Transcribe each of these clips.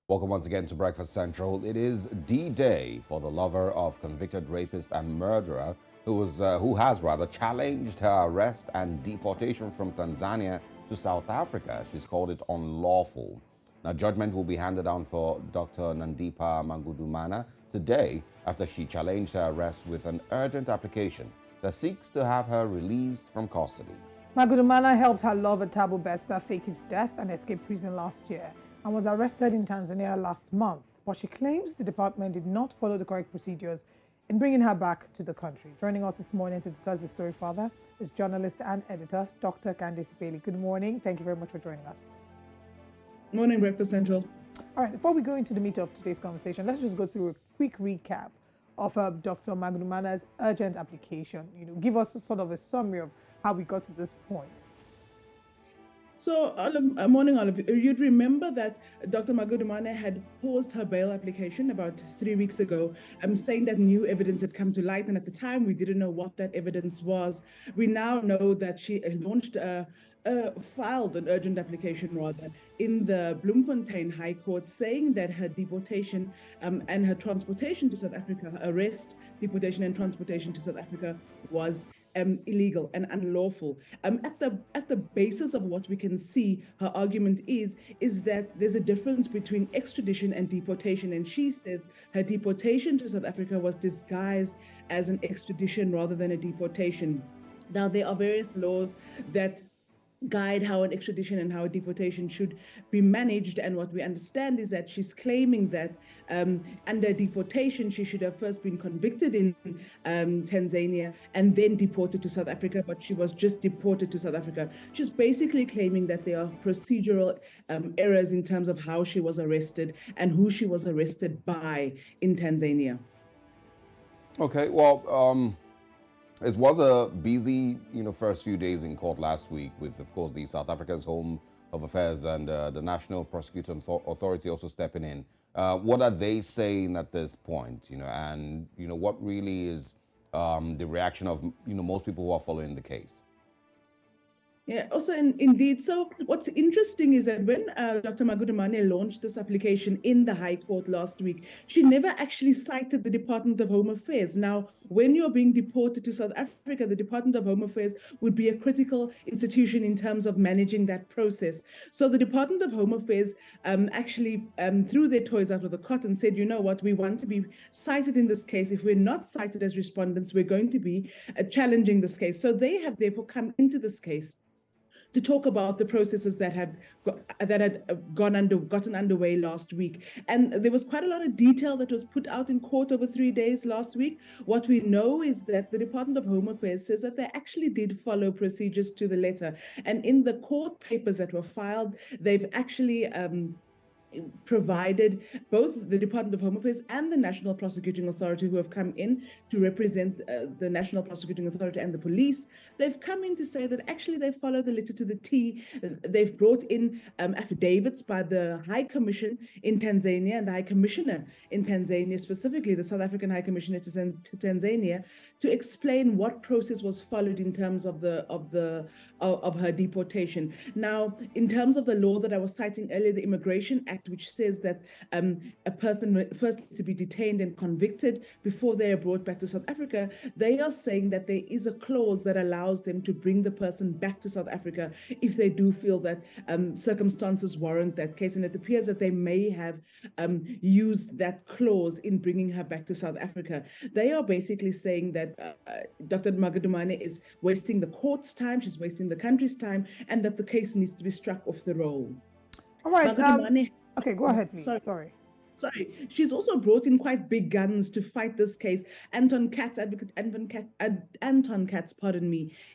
Welcome once again to Breakfast Central. It is D-Day for the lover of convicted rapist and murderer who has challenged her arrest and deportation from Tanzania to South Africa. She's called it unlawful. Now, judgment will be handed down for Dr NandiphaMagudumana today after she challenged her arrest with an urgent application that seeks to have her released from custody. Magudumana helped her lover Thabo Bester fake his death and escape prison last year and was arrested in Tanzania last month. But she claims the department did not follow the correct procedures in bringing her back to the country. Joining us this morning to discuss the story further is journalist and editor Dr. Bailey. Good morning. Thank you very much for joining us. Morning, Breakfast Central. All right, before we go into the meat of today's conversation, let's just go through a quick recap of Dr. Magudumana's urgent application. Give us sort of a summary of how we got to this point. So, morning, all of you. You'd remember that Dr. Magudumana had paused her bail application about 3 weeks ago, saying that new evidence had come to light. And at the time, we didn't know what that evidence was. We now know that she filed an urgent application, in the Bloemfontein High Court, saying that her deportation and her transportation to South Africa, her arrest, deportation and transportation to South Africa was illegal and unlawful. At the basis of what we can see, her argument is that there's a difference between extradition and deportation, and she says her deportation to South Africa was disguised as an extradition rather than a deportation. Now, there are various laws that guide how an extradition and how a deportation should be managed, and what we understand is that she's claiming that under deportation she should have first been convicted in Tanzania and then deported to South Africa, but she was just deported to South Africa. She's basically claiming that there are procedural errors in terms of how she was arrested and who she was arrested by in Tanzania. Okay, well, it was a busy, first few days in court last week with, of course, the South Africa's Home of Affairs and the National Prosecuting Authority also stepping in. What are they saying at this point, and, what really is the reaction of, most people who are following the case? Yeah, also indeed. So what's interesting is that when Dr. Magudumana launched this application in the High Court last week, she never actually cited the Department of Home Affairs. Now, when you're being deported to South Africa, the Department of Home Affairs would be a critical institution in terms of managing that process. So the Department of Home Affairs actually threw their toys out of the cot and said, you know what, we want to be cited in this case. If we're not cited as respondents, we're going to be challenging this case. So they have therefore come into this case to talk about the processes that had gotten underway last week. And there was quite a lot of detail that was put out in court over 3 days last week. What we know is that the Department of Home Affairs says that they actually did follow procedures to the letter. And in the court papers that were filed, they've actually provided both the Department of Home Affairs and the National Prosecuting Authority, who have come in to represent the National Prosecuting Authority and the police. They've come in to say that actually they follow the letter to the T. They've brought in affidavits by the High Commission in Tanzania and the High Commissioner in Tanzania, specifically the South African High Commissioner to Tanzania, to explain what process was followed in terms of her deportation. Now, in terms of the law that I was citing earlier, the Immigration Act, which says that a person first needs to be detained and convicted before they are brought back to South Africa, they are saying that there is a clause that allows them to bring the person back to South Africa if they do feel that circumstances warrant that case. And it appears that they may have used that clause in bringing her back to South Africa. They are basically saying that Dr. Magudumana is wasting the court's time, she's wasting the country's time, and that the case needs to be struck off the roll. All right. Okay, go ahead, please. Sorry. She's also brought in quite big guns to fight this case. Anton Katz,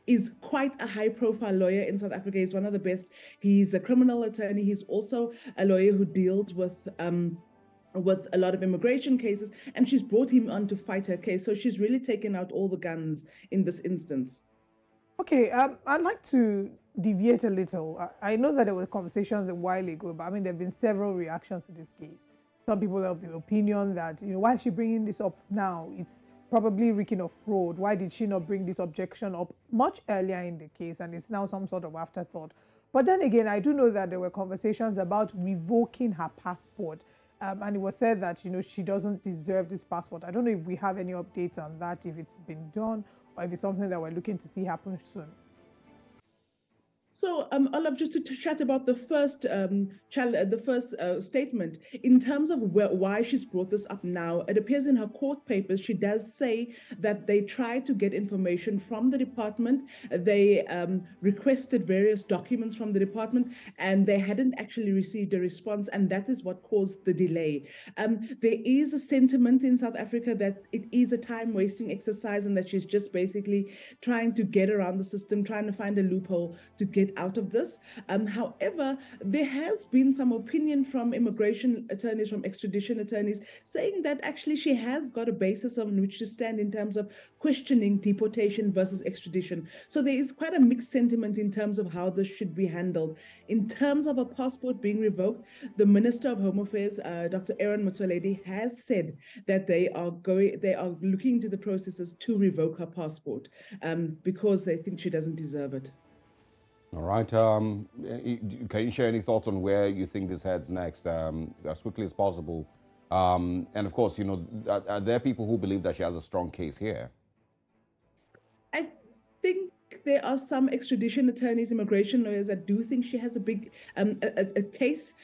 is quite a high-profile lawyer in South Africa. He's one of the best. He's a criminal attorney. He's also a lawyer who deals with a lot of immigration cases, and she's brought him on to fight her case. So she's really taken out all the guns in this instance. Okay, I'd like to deviate a little. I know that there were conversations a while ago, but there have been several reactions to this case. Some people have the opinion that, why is she bringing this up now? It's probably reeking of fraud. Why did she not bring this objection up much earlier in the case? And it's now some sort of afterthought. But then again, I do know that there were conversations about revoking her passport. And it was said that, she doesn't deserve this passport. I don't know if we have any updates on that, if it's been done, or if it's something that we're looking to see happen soon. So, Olive, just to chat about the first statement in terms of why she's brought this up now. It appears in her court papers she does say that they tried to get information from the department. They requested various documents from the department, and they hadn't actually received a response, and that is what caused the delay. There is a sentiment in South Africa that it is a time-wasting exercise, and that she's just basically trying to get around the system, trying to find a loophole to get out of this. However, there has been some opinion from immigration attorneys, from extradition attorneys, saying that actually she has got a basis on which to stand in terms of questioning deportation versus extradition. So there is quite a mixed sentiment in terms of how this should be handled. In terms of a passport being revoked, the Minister of Home Affairs, Dr. Motsoaledi, has said that they are looking into the processes to revoke her passport because they think she doesn't deserve it. All right. Can you share any thoughts on where you think this heads next, as quickly as possible? And of course, are there people who believe that she has a strong case here? I think there are some extradition attorneys, immigration lawyers that do think she has a big a case.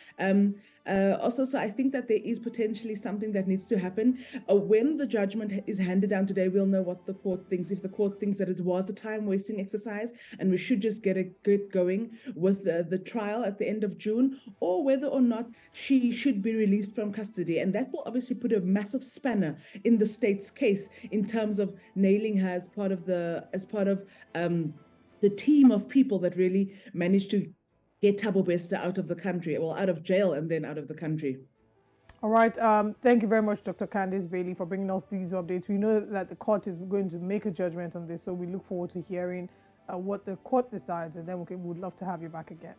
Also, so I think that there is potentially something that needs to happen. When the judgment is handed down today, we'll know what the court thinks. If the court thinks that it was a time-wasting exercise and we should just get going with the trial at the end of June, or whether or not she should be released from custody. And that will obviously put a massive spanner in the state's case in terms of nailing her as part of the team of people that really managed to get Thabo Bester out of the country, well, out of jail and then out of the country. All right. Thank you very much, Dr. Candice Bailey, for bringing us these updates. We know that the court is going to make a judgment on this, so we look forward to hearing what the court decides, and then we would love to have you back again.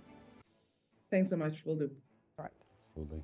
Thanks so much. Will do. All right. Absolutely.